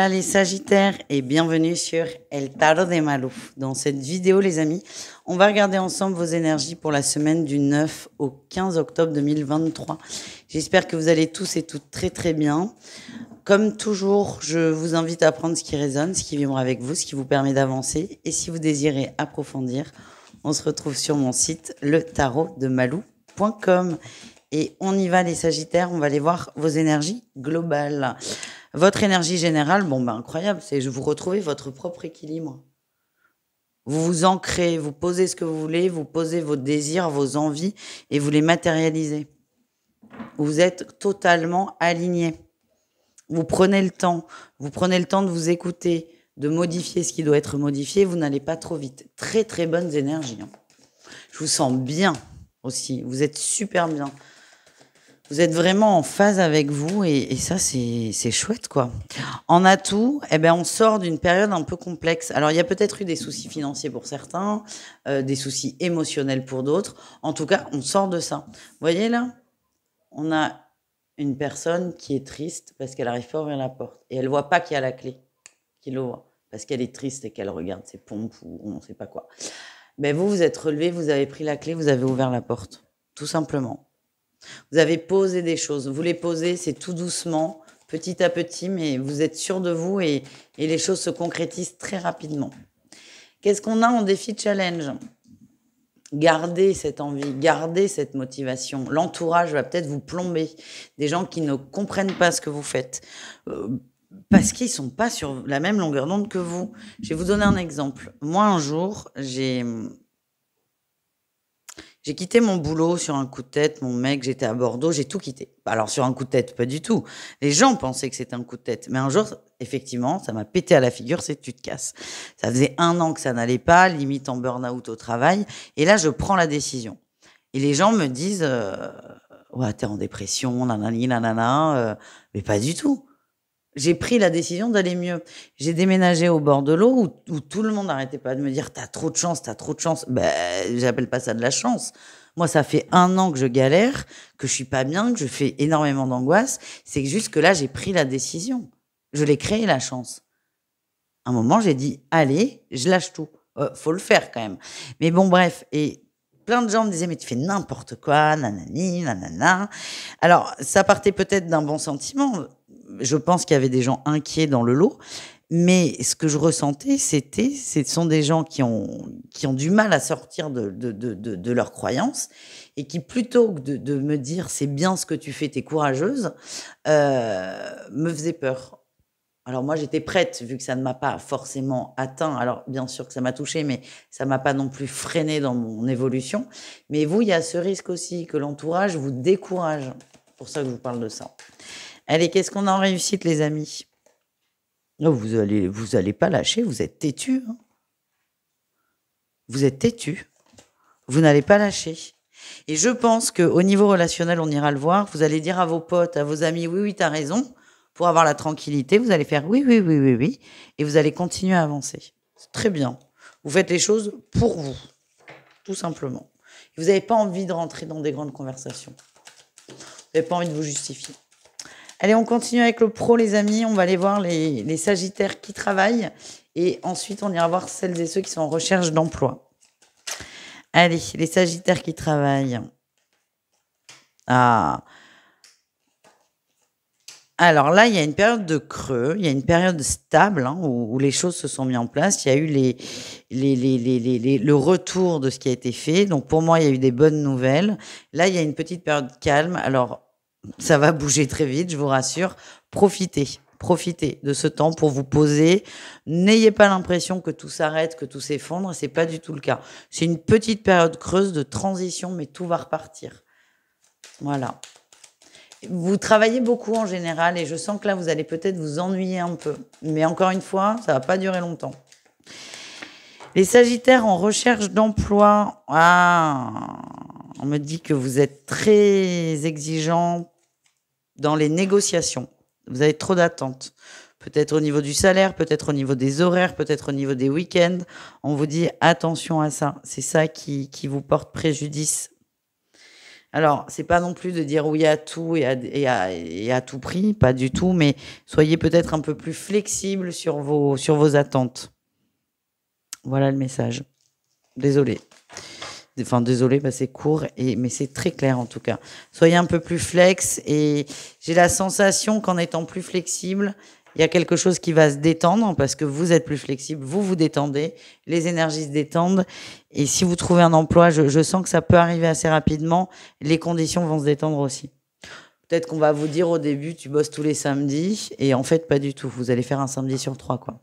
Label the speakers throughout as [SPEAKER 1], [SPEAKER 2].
[SPEAKER 1] Hola les Sagittaires et bienvenue sur El Tarot de Malou. Dans cette vidéo les amis, on va regarder ensemble vos énergies pour la semaine du 9 au 15 octobre 2023. J'espère que vous allez tous et toutes très très bien. Comme toujours, je vous invite à prendre ce qui résonne, ce qui vibre avec vous, ce qui vous permet d'avancer. Et si vous désirez approfondir, on se retrouve sur mon site letarotdemalou.com. Et on y va les Sagittaires, on va aller voir vos énergies globales. Votre énergie générale, incroyable, c'est vous retrouvez votre propre équilibre. Vous vous ancrez, vous posez ce que vous voulez, vous posez vos désirs, vos envies et vous les matérialisez. Vous êtes totalement aligné. Vous prenez le temps de vous écouter, de modifier ce qui doit être modifié, vous n'allez pas trop vite. Très très bonnes énergies. Je vous sens bien aussi, vous êtes super bien. Vous êtes vraiment en phase avec vous et ça, c'est chouette, quoi. En atout, on sort d'une période un peu complexe. Alors, il y a peut-être eu des soucis financiers pour certains, des soucis émotionnels pour d'autres. En tout cas, on sort de ça. Vous voyez là, on a une personne qui est triste parce qu'elle n'arrive pas à ouvrir la porte. Et elle ne voit pas qu'il y a la clé qui l'ouvre parce qu'elle est triste et qu'elle regarde ses pompes ou on ne sait pas quoi. Vous êtes relevé, vous avez pris la clé, vous avez ouvert la porte. Tout simplement. Vous avez posé des choses. Vous les posez, c'est tout doucement, petit à petit, mais vous êtes sûr de vous et les choses se concrétisent très rapidement. Qu'est-ce qu'on a en défi challenge? Gardez cette envie, gardez cette motivation. L'entourage va peut-être vous plomber. Des gens qui ne comprennent pas ce que vous faites. Parce qu'ils ne sont pas sur la même longueur d'onde que vous. Je vais vous donner un exemple. Moi, un jour, j'ai quitté mon boulot sur un coup de tête, mon mec, j'étais à Bordeaux, j'ai tout quitté. Alors sur un coup de tête, pas du tout. Les gens pensaient que c'était un coup de tête. Mais un jour, effectivement, ça m'a pété à la figure, c'est tu te casses. Ça faisait 1 an que ça n'allait pas, limite en burn-out au travail. Et là, je prends la décision. Et les gens me disent, ouais, t'es en dépression, nanani, nanana. Mais pas du tout. J'ai pris la décision d'aller mieux. J'ai déménagé au bord de l'eau où tout le monde n'arrêtait pas de me dire t'as trop de chance, t'as trop de chance. J'appelle pas ça de la chance. Moi, ça fait 1 an que je galère, que je suis pas bien, que je fais énormément d'angoisse. C'est juste que là, j'ai pris la décision. Je l'ai créé, la chance. À un moment, j'ai dit allez, je lâche tout. Faut le faire quand même. Mais bon, bref. Et plein de gens me disaient mais tu fais n'importe quoi, nanani, nanana. Alors, ça partait peut-être d'un bon sentiment. Je pense qu'il y avait des gens inquiets dans le lot, mais ce que je ressentais, ce sont des gens qui ont du mal à sortir de leurs croyances et qui, plutôt que de me dire c'est bien ce que tu fais, t'es courageuse, me faisaient peur. Alors moi, j'étais prête, vu que ça ne m'a pas forcément atteint. Alors bien sûr que ça m'a touchée, mais ça m'a pas non plus freinée dans mon évolution. Mais vous, il y a ce risque aussi que l'entourage vous décourage. C'est pour ça que je vous parle de ça. Allez, qu'est-ce qu'on a en réussite, les amis? Oh, vous allez pas lâcher, vous êtes têtus. Hein. Vous êtes têtus. Vous n'allez pas lâcher. Et je pense qu'au niveau relationnel, on ira le voir. Vous allez dire à vos potes, à vos amis, oui, t'as raison. Pour avoir la tranquillité, vous allez faire oui, oui, oui, oui, oui. Et vous allez continuer à avancer. C'est très bien. Vous faites les choses pour vous, tout simplement. Vous n'avez pas envie de rentrer dans des grandes conversations. Vous n'avez pas envie de vous justifier. Allez, on continue avec le pro, les amis. On va aller voir les Sagittaires qui travaillent. Et ensuite, on ira voir celles et ceux qui sont en recherche d'emploi. Allez, les Sagittaires qui travaillent. Ah. Alors là, il y a une période de creux. Il y a une période stable où les choses se sont mises en place. Il y a eu le retour de ce qui a été fait. Donc, pour moi, il y a eu des bonnes nouvelles. Là, il y a une petite période calme. Alors, ça va bouger très vite, je vous rassure. Profitez de ce temps pour vous poser. N'ayez pas l'impression que tout s'arrête, que tout s'effondre. C'est pas du tout le cas. C'est une petite période creuse de transition, mais tout va repartir. Voilà. Vous travaillez beaucoup en général et je sens que là, vous allez peut-être vous ennuyer un peu. Mais encore une fois, ça va pas durer longtemps. Les Sagittaires en recherche d'emploi. On me dit que vous êtes très exigeant dans les négociations. Vous avez trop d'attentes. Peut-être au niveau du salaire, peut-être au niveau des horaires, peut-être au niveau des week-ends. On vous dit attention à ça. C'est ça qui vous porte préjudice. Alors, c'est pas non plus de dire oui à tout et à tout prix, pas du tout, mais soyez peut-être un peu plus flexible sur vos attentes. Voilà le message. Désolée. Enfin, désolée, bah, c'est court, mais c'est très clair en tout cas. Soyez un peu plus flex et j'ai la sensation qu'en étant plus flexible, il y a quelque chose qui va se détendre parce que vous êtes plus flexible, vous vous détendez, les énergies se détendent. Et si vous trouvez un emploi, je sens que ça peut arriver assez rapidement, les conditions vont se détendre aussi. Peut-être qu'on va vous dire au début, tu bosses tous les samedis, et en fait, pas du tout. Vous allez faire un samedi sur 3, quoi.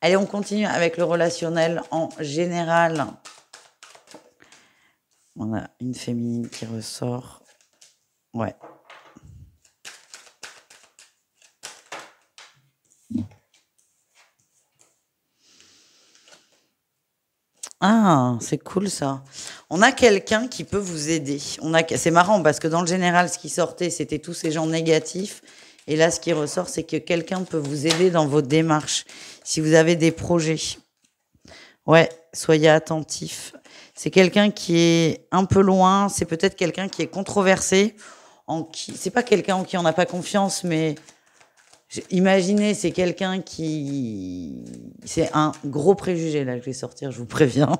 [SPEAKER 1] Allez, on continue avec le relationnel en général. On a une féminine qui ressort. Ouais. Ah, c'est cool ça. On a quelqu'un qui peut vous aider. C'est marrant parce que dans le général, ce qui sortait, c'était tous ces gens négatifs. Et là, ce qui ressort, c'est que quelqu'un peut vous aider dans vos démarches. Si vous avez des projets. Ouais, soyez attentifs. C'est quelqu'un qui est un peu loin. C'est peut-être quelqu'un qui est controversé. C'est pas quelqu'un en qui on n'a pas confiance, mais imaginez, c'est quelqu'un qui... C'est un gros préjugé, là, que je vais sortir, je vous préviens.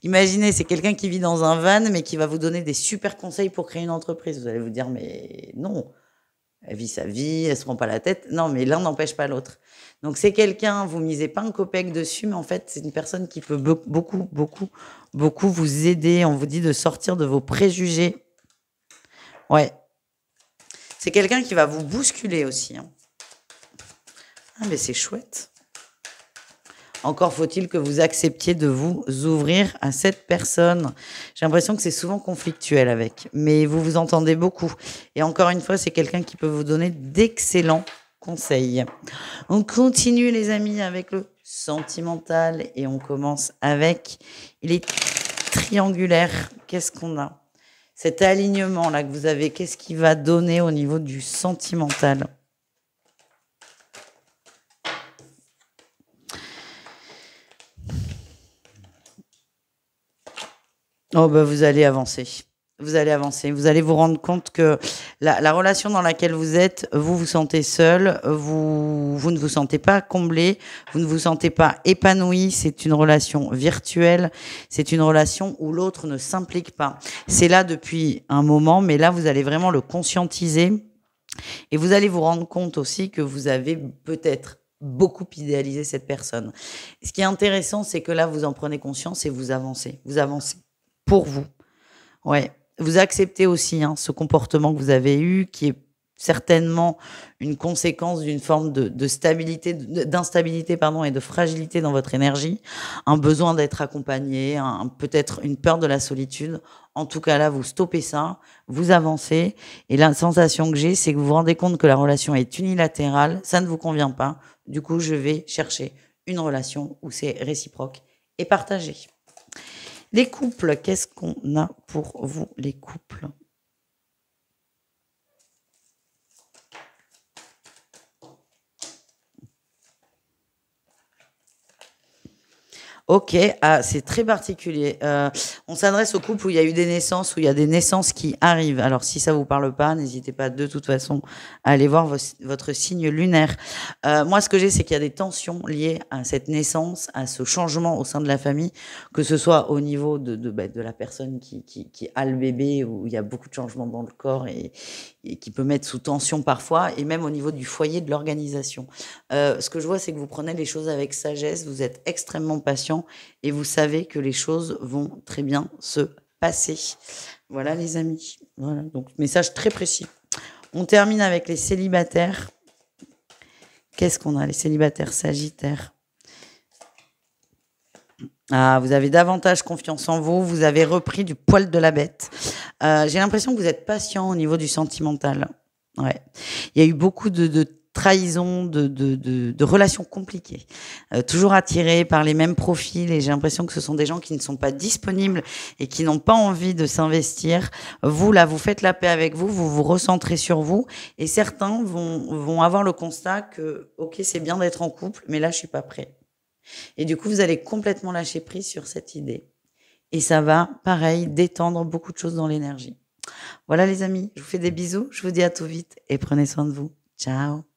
[SPEAKER 1] Imaginez, c'est quelqu'un qui vit dans un van, mais qui va vous donner des super conseils pour créer une entreprise. Vous allez vous dire, mais non, elle vit sa vie, elle se prend pas la tête. Non, mais l'un n'empêche pas l'autre. Donc c'est quelqu'un, vous misez pas un copec dessus, mais en fait, c'est une personne qui peut beaucoup vous aider. On vous dit de sortir de vos préjugés. Ouais. C'est quelqu'un qui va vous bousculer aussi, hein. Ah, mais c'est chouette. Encore faut-il que vous acceptiez de vous ouvrir à cette personne. J'ai l'impression que c'est souvent conflictuel avec, mais vous vous entendez beaucoup. Et encore une fois, c'est quelqu'un qui peut vous donner d'excellents conseils. On continue, les amis, avec le sentimental et on commence avec les triangulaires. Qu'est-ce qu'on a? Cet alignement-là que vous avez, qu'est-ce qui va donner au niveau du sentimental? Oh bah vous allez avancer. Vous allez avancer. Vous allez vous rendre compte que la relation dans laquelle vous êtes, vous vous sentez seul, vous ne vous sentez pas comblé, vous ne vous sentez pas épanoui. C'est une relation virtuelle. C'est une relation où l'autre ne s'implique pas. C'est là depuis un moment, mais là, vous allez vraiment le conscientiser. Et vous allez vous rendre compte aussi que vous avez peut-être beaucoup idéalisé cette personne. Ce qui est intéressant, c'est que là, vous en prenez conscience et vous avancez. Vous avancez pour vous. Ouais. Vous acceptez aussi ce comportement que vous avez eu, qui est certainement une conséquence d'une forme de stabilité, d'instabilité, pardon, et de fragilité dans votre énergie, un besoin d'être accompagné, peut-être une peur de la solitude. En tout cas, là, vous stoppez ça, vous avancez, et la sensation que j'ai, c'est que vous vous rendez compte que la relation est unilatérale, ça ne vous convient pas. Du coup, je vais chercher une relation où c'est réciproque et partagé. Les couples, qu'est-ce qu'on a pour vous, les couples? Ok, c'est très particulier. On s'adresse aux couples où il y a eu des naissances, où il y a des naissances qui arrivent. Alors, si ça vous parle pas, n'hésitez pas de toute façon à aller voir votre signe lunaire. Moi, ce que j'ai, c'est qu'il y a des tensions liées à cette naissance, à ce changement au sein de la famille, que ce soit au niveau de la personne qui a le bébé, où il y a beaucoup de changements dans le corps et qui peut mettre sous tension parfois, et même au niveau du foyer, de l'organisation. Ce que je vois, c'est que vous prenez les choses avec sagesse, vous êtes extrêmement patient et vous savez que les choses vont très bien se passer. Voilà les amis. Voilà, donc message très précis. On termine avec les célibataires. Qu'est-ce qu'on a, les célibataires sagittaires? Ah, vous avez davantage confiance en vous, vous avez repris du poil de la bête. J'ai l'impression que vous êtes patient au niveau du sentimental. Ouais. Il y a eu beaucoup de trahison, de relations compliquées. Toujours attirés par les mêmes profils et j'ai l'impression que ce sont des gens qui ne sont pas disponibles et qui n'ont pas envie de s'investir. Vous, là, vous faites la paix avec vous, vous vous recentrez sur vous et certains vont avoir le constat que, ok, c'est bien d'être en couple, mais là, je suis pas prêt. Et du coup, vous allez complètement lâcher prise sur cette idée. et ça va, pareil, détendre beaucoup de choses dans l'énergie. Voilà les amis, je vous fais des bisous, je vous dis à tout vite et prenez soin de vous. Ciao.